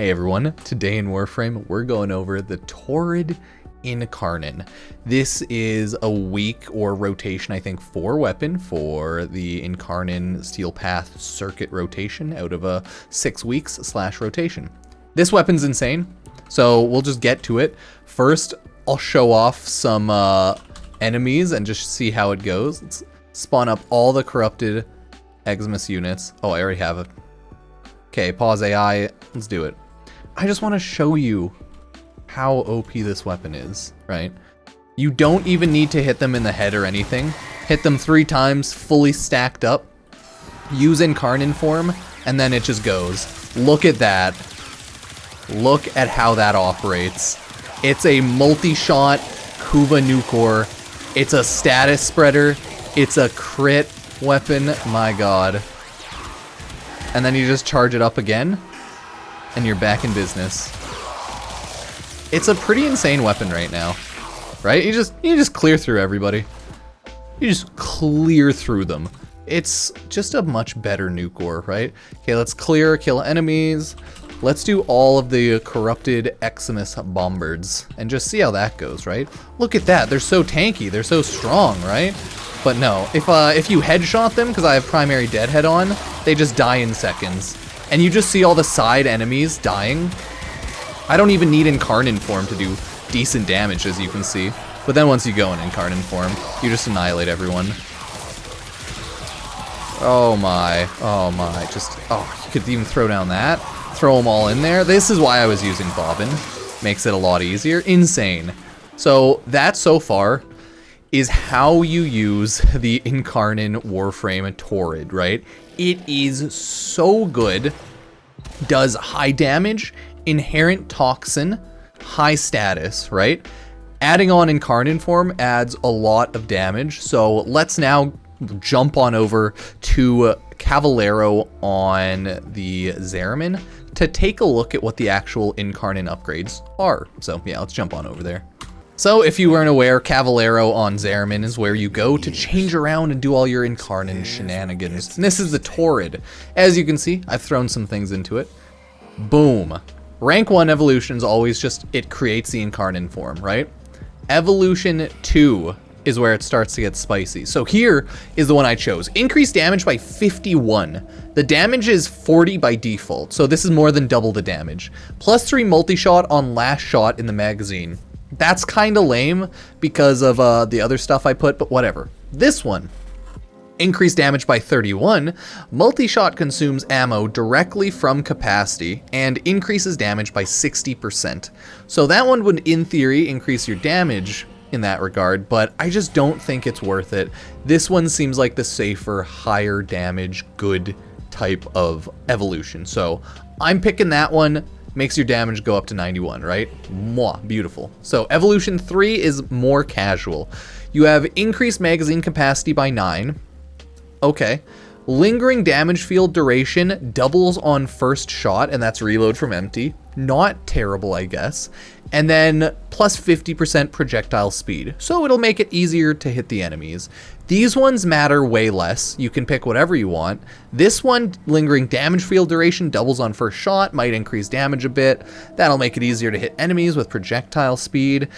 Hey everyone, today in Warframe, we're going over the Torid Incarnon. This is a week or rotation, I think, 4 weapon for the Incarnon Steel Path circuit rotation out of a 6 weeks / rotation. This weapon's insane, so we'll just get to it. First, I'll show off some enemies and just see how it goes. Let's spawn up all the corrupted Eximus units. Oh, I already have it. Okay, pause AI, let's do it. I just want to show you how OP this weapon is, right? You don't even need to hit them in the head or anything. Hit them 3 times, fully stacked up. Use Incarnon form, and then it just goes. Look at that. Look at how that operates. It's a multi-shot Kuva Nukor. It's a status spreader. It's a crit weapon. My god. And then you just charge it up again, and you're back in business. It's a pretty insane weapon right now, right? You just clear through everybody. You just clear through them. It's just a much better Nukor, right? Okay, let's clear, kill enemies. Let's do all of the corrupted Eximus bombards and just see how that goes, right? Look at that, they're so tanky, they're so strong, right? But no, if you headshot them, because I have primary deadhead on, they just die in seconds. And you just see all the side enemies dying. I don't even need Incarnon form to do decent damage, as you can see. But then once you go in Incarnon form, you just annihilate everyone. Oh my, you could even throw down that. Throw them all in there. This is why I was using Bobbin. Makes it a lot easier. Insane. So that so far is how you use the Incarnon Warframe Torid, right? It is so good. Does high damage, inherent toxin, high status, right? Adding on Incarnon form adds a lot of damage. So let's now jump on over to Cavallero on the Zeramin to take a look at what the actual Incarnon upgrades are. So yeah, let's jump on over there. So if you weren't aware, Cavallero on Zeramin is where you go to change around and do all your Incarnon shenanigans. And this is the Torid. As you can see, I've thrown some things into it. Boom. Rank 1 evolution is always just, it creates the Incarnon form, right? Evolution 2 is where it starts to get spicy. So here is the one I chose. Increased damage by 51. The damage is 40 by default, so this is more than double the damage. +3 multi-shot on last shot in the magazine. That's kind of lame because of the other stuff I put, but whatever. This one, increased damage by 31. Multi-shot consumes ammo directly from capacity and increases damage by 60%. So that one would, in theory, increase your damage in that regard, but I just don't think it's worth it. This one seems like the safer, higher damage, good type of evolution. So I'm picking that one. Makes your damage go up to 91, right? Mwah, beautiful. So evolution 3 is more casual. You have increased magazine capacity by 9. Okay. Lingering damage field duration doubles on first shot, and that's reload from empty. Not terrible, I guess. And then plus 50% projectile speed. So it'll make it easier to hit the enemies. These ones matter way less. You can pick whatever you want. This one, lingering damage field duration, doubles on first shot, might increase damage a bit. That'll make it easier to hit enemies with projectile speed.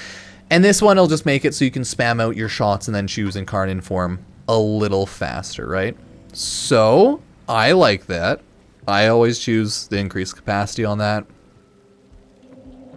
And this one will just make it so you can spam out your shots and then choose Incarnon form a little faster, right? So I like that. I always choose the increased capacity on that.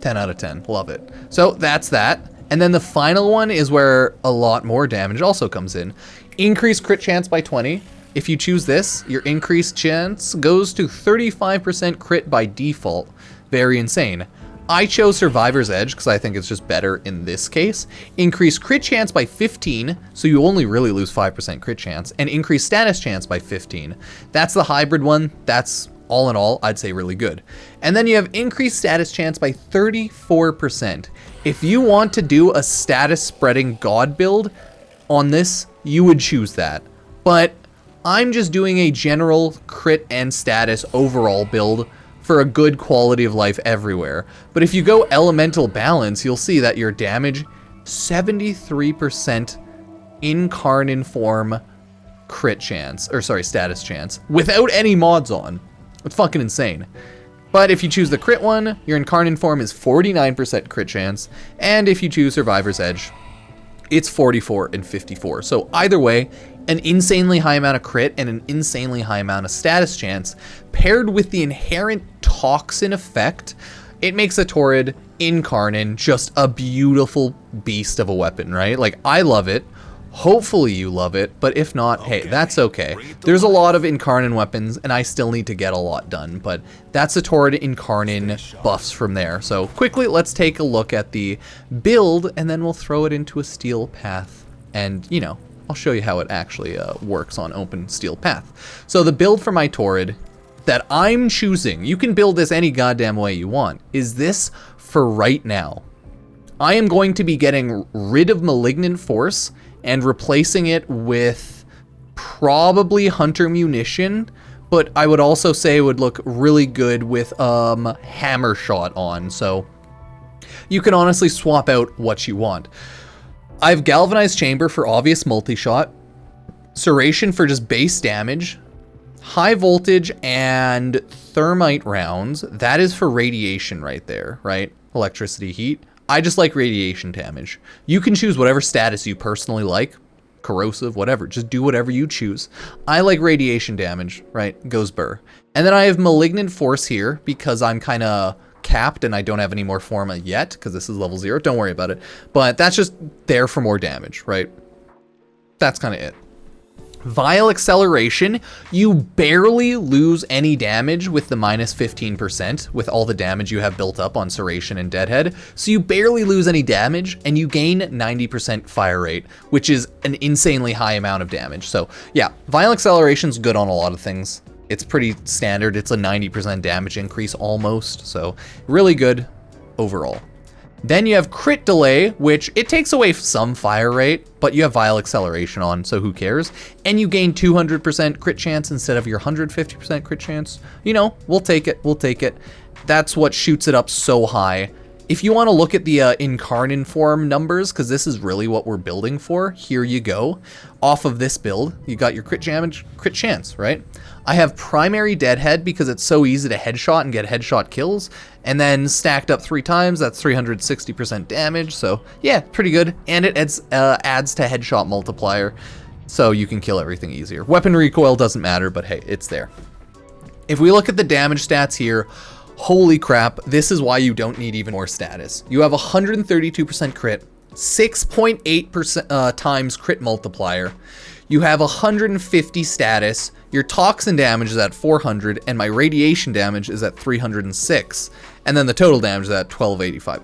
10 out of 10. Love it. So that's that. And then the final one is where a lot more damage also comes in. Increased crit chance by 20. If you choose this, your increased chance goes to 35% crit by default. Very insane. I chose Survivor's Edge because I think it's just better in this case. Increase crit chance by 15, so you only really lose 5% crit chance, and increase status chance by 15. That's the hybrid one. That's, all in all, I'd say really good. And then you have increased status chance by 34%. If you want to do a status spreading god build on this, you would choose that. But I'm just doing a general crit and status overall build for a good quality of life everywhere. But if you go elemental balance, you'll see that your damage, 73% Incarnon form crit chance, or sorry, status chance, without any mods on. It's fucking insane. But if you choose the crit one, your Incarnon form is 49% crit chance, and if you choose Survivor's Edge, it's 44 and 54. So either way, an insanely high amount of crit and an insanely high amount of status chance, paired with the inherent toxin effect, it makes a Torid Incarnon just a beautiful beast of a weapon, right? Like, I love it. Hopefully you love it, but if not, hey, that's okay. There's a lot of Incarnon weapons, and I still need to get a lot done, but that's the Torid Incarnon buffs from there. So quickly, let's take a look at the build, and then we'll throw it into a steel path, and, you know, I'll show you how it actually works on open steel path. So the build for my Torid that I'm choosing, you can build this any goddamn way you want, is this for right now. I am going to be getting rid of Malignant Force and replacing it with probably Hunter Munition, but I would also say it would look really good with Hammer Shot on, so you can honestly swap out what you want. I have Galvanized Chamber for obvious multi-shot, Serration for just base damage, High Voltage and Thermite rounds, that is for radiation right there, right? Electricity, heat. I just like radiation damage. You can choose whatever status you personally like, corrosive, whatever, just do whatever you choose. I like radiation damage, right? Goes burr. And then I have Malignant Force here because I'm kind of capped and I don't have any more Forma yet because this is level 0. Don't worry about it. But that's just there for more damage, right? That's kind of it. Vile Acceleration, you barely lose any damage with the minus 15% with all the damage you have built up on Serration and Deadhead. So you barely lose any damage and you gain 90% fire rate, which is an insanely high amount of damage. So yeah, Vile Acceleration's good on a lot of things. It's pretty standard. It's a 90% damage increase almost. So really good overall. Then you have Crit Delay, which it takes away some fire rate, but you have Vile Acceleration on, so who cares? And you gain 200% crit chance instead of your 150% crit chance. You know, we'll take it, we'll take it. That's what shoots it up so high. If you want to look at the Incarnon form numbers, because this is really what we're building for, here you go. Off of this build, you got your crit damage, crit chance, right? I have primary Deadhead because it's so easy to headshot and get headshot kills. And then stacked up 3 times, that's 360% damage. So yeah, pretty good. And it adds to headshot multiplier, so you can kill everything easier. Weapon recoil doesn't matter, but hey, it's there. If we look at the damage stats here, holy crap, this is why you don't need even more status. You have 132% crit, 6.8% times crit multiplier. You have 150 status, your toxin damage is at 400, and my radiation damage is at 306. And then the total damage is at 1285.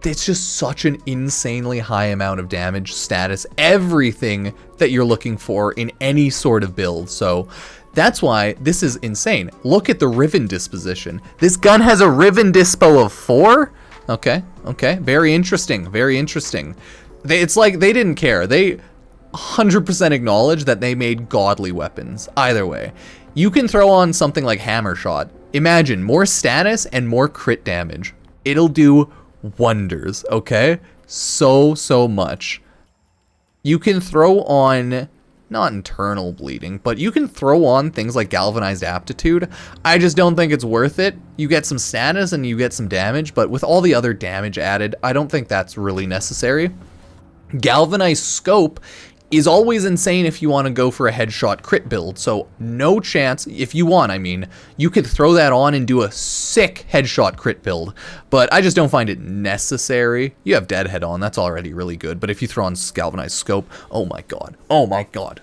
It's just such an insanely high amount of damage, status, everything that you're looking for in any sort of build. So that's why this is insane. Look at the Riven disposition. This gun has a Riven dispo of 4? Okay, okay, very interesting, very interesting. It's like they didn't care. They 100% acknowledge that they made godly weapons. Either way, you can throw on something like Hammer Shot. Imagine more status and more crit damage. It'll do wonders, okay? So much. You can throw on, not internal bleeding, but you can throw on things like Galvanized Aptitude. I just don't think it's worth it. You get some status and you get some damage, but with all the other damage added, I don't think that's really necessary. Galvanized Scope is always insane if you want to go for a headshot crit build, so no chance, if you want, I mean, you could throw that on and do a sick headshot crit build, but I just don't find it necessary. You have Deadhead on, that's already really good, but if you throw on Galvanized Scope, oh my god,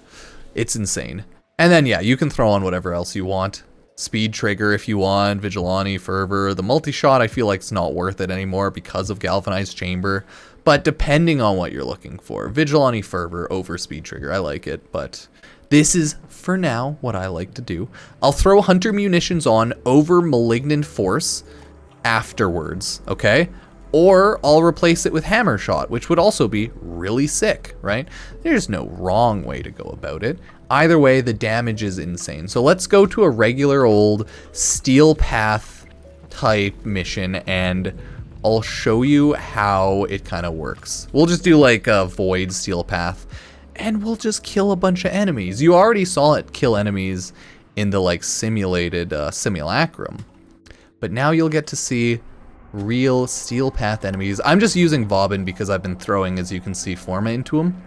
it's insane. And then yeah, you can throw on whatever else you want. Speed Trigger if you want, Vigilante, Fervor. The multi-shot I feel like it's not worth it anymore because of Galvanized Chamber. But depending on what you're looking for, Vigilante, Fervor over Speed Trigger, I like it. But this is, for now, what I like to do. I'll throw Hunter Munitions on over Malignant Force afterwards, okay? Or I'll replace it with Hammer Shot, which would also be really sick, right? There's no wrong way to go about it. Either way, the damage is insane. So let's go to a regular old Steel Path type mission, and I'll show you how it kind of works. We'll just do like a Void Steel Path, and we'll just kill a bunch of enemies. You already saw it kill enemies in the like simulated simulacrum. But now you'll get to see real Steel Path enemies. I'm just using Bobbin because I've been throwing, as you can see, Forma into him.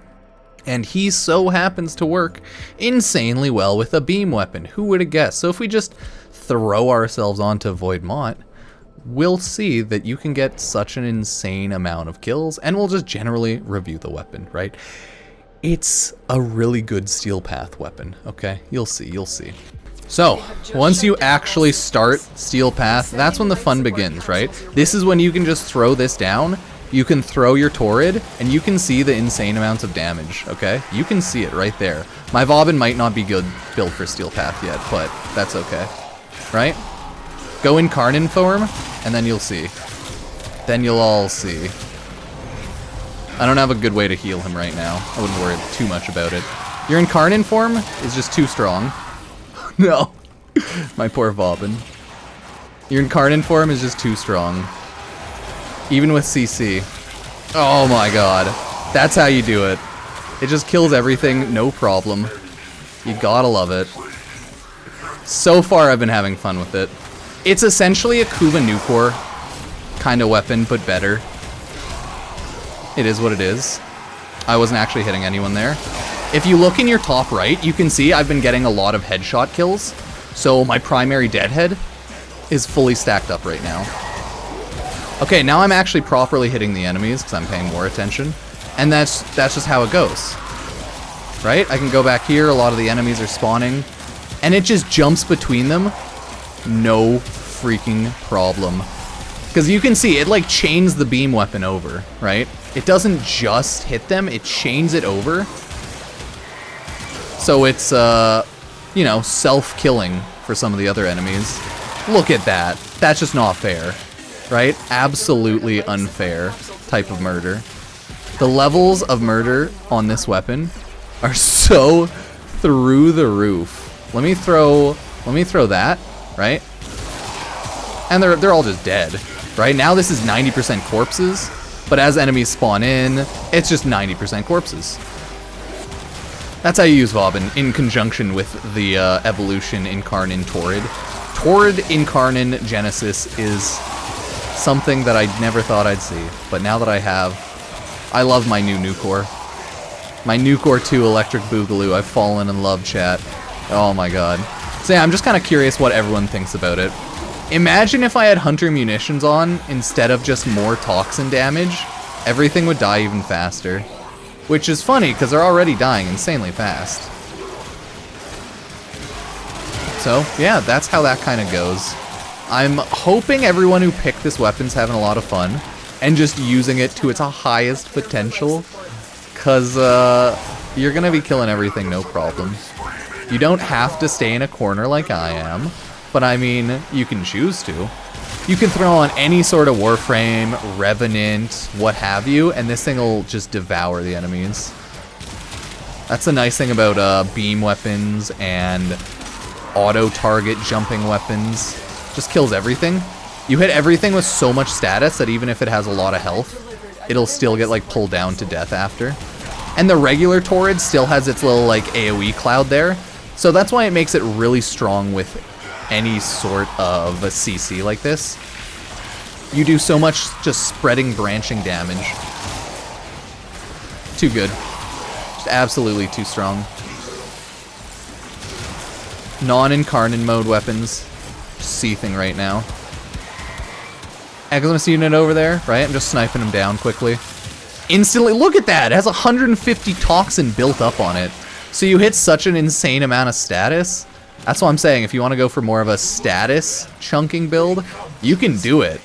And he so happens to work insanely well with a beam weapon. Who would have guessed? So if we just throw ourselves onto Void Mott, we'll see that you can get such an insane amount of kills, and we'll just generally review the weapon, right? It's a really good Steel Path weapon, okay? You'll see, you'll see. So, once you actually start Steel Path, that's when the fun begins, right? This is when you can just throw this down, you can throw your Torid, and you can see the insane amounts of damage, okay? You can see it right there. My Bobbin might not be good built for Steel Path yet, but that's okay, right? Go Incarnon form, and then you'll see. Then you'll all see. I don't have a good way to heal him right now. I wouldn't worry too much about it. Your Incarnon form is just too strong. No. My poor Bobbin. Your Incarnon form is just too strong. Even with CC. Oh my god. That's how you do it. It just kills everything, no problem. You gotta love it. So far I've been having fun with it. It's essentially a Kuva Nukor kind of weapon, but better. It is what it is. I wasn't actually hitting anyone there. If you look in your top right, you can see I've been getting a lot of headshot kills. So my primary deadhead is fully stacked up right now. Okay, now I'm actually properly hitting the enemies because I'm paying more attention. And that's just how it goes. Right? I can go back here, a lot of the enemies are spawning. And it just jumps between them. No freaking problem. Because you can see, it like chains the beam weapon over, right? It doesn't just hit them, it chains it over. So it's, you know, self-killing for some of the other enemies. Look at that. That's just not fair, right? Absolutely unfair type of murder. The levels of murder on this weapon are so through the roof. Let me throw that, right? And they're all just dead, right? Now this is 90% corpses, but as enemies spawn in, it's just 90% corpses. That's how you use Bobbin in conjunction with the evolution Incarnon Torid. Torid Incarnon Genesis is something that I never thought I'd see, but now that I have, I love my new Nukor. My Nukor 2 Electric Boogaloo, I've fallen in love, chat. Oh my god. So yeah, I'm just kind of curious what everyone thinks about it. Imagine if I had Hunter Munitions on instead of just more Toxin damage. Everything would die even faster. Which is funny, because they're already dying insanely fast. So, yeah, that's how that kind of goes. I'm hoping everyone who picked this weapon's having a lot of fun, and just using it to its highest potential, because you're going to be killing everything no problem. You don't have to stay in a corner like I am, but I mean, you can choose to. You can throw on any sort of Warframe, Revenant, what have you, and this thing will just devour the enemies. That's the nice thing about beam weapons and auto-target jumping weapons. Just kills everything. You hit everything with so much status that even if it has a lot of health, it'll still get like pulled down to death after. And the regular Torid still has its little like AoE cloud there, so that's why it makes it really strong with any sort of a CC like this. You do so much just spreading, branching damage. Too good. Just absolutely too strong. Non-Incarnon mode weapons. Just seething right now. Exodus unit over there, right? I'm just sniping him down quickly. Instantly, look at that! It has 150 Toxin built up on it. So you hit such an insane amount of status. That's what I'm saying, if you want to go for more of a status chunking build, you can do it.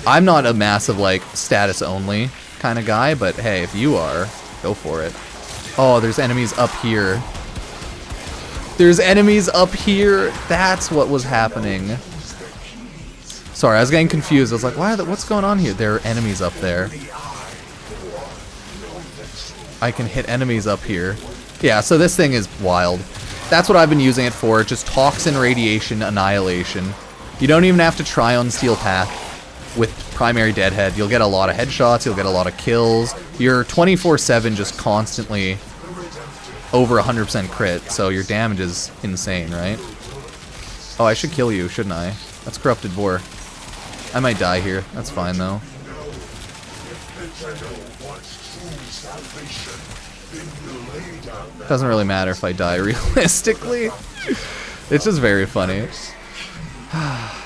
I'm not a massive, like, status only kind of guy, but hey, if you are, go for it. Oh, there's enemies up here. There's enemies up here! That's what was happening. Sorry, I was getting confused. I was like, what's going on here? There are enemies up there. I can hit enemies up here. Yeah, so this thing is wild. That's what I've been using it for, just Toxin Radiation Annihilation. You don't even have to try on Steel Path with primary deadhead. You'll get a lot of headshots, you'll get a lot of kills. You're 24/7 just constantly over 100% crit, so your damage is insane, right? Oh, I should kill you, shouldn't I? That's Corrupted Boar. I might die here. That's fine, though. Doesn't really matter if I die realistically. It's just very funny.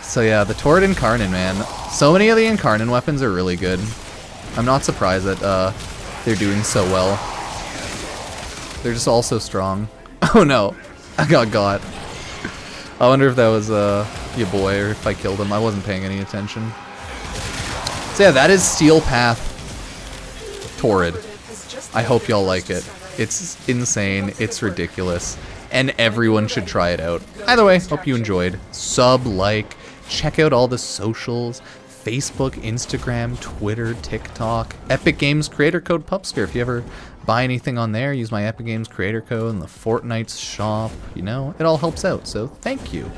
So yeah, the Torid Incarnon, man. So many of the Incarnon weapons are really good. I'm not surprised that they're doing so well. They're just all so strong. Oh no, I got. I wonder if that was your boy or if I killed him. I wasn't paying any attention. So yeah, that is Steel Path Torid. I hope y'all like it. It's insane, it's ridiculous, and everyone should try it out. Either way, hope you enjoyed. Sub, like, check out all the socials. Facebook, Instagram, Twitter, TikTok. Epic Games creator code Pupsker. If you ever buy anything on there, use my Epic Games creator code in the Fortnite shop. You know, it all helps out, so thank you.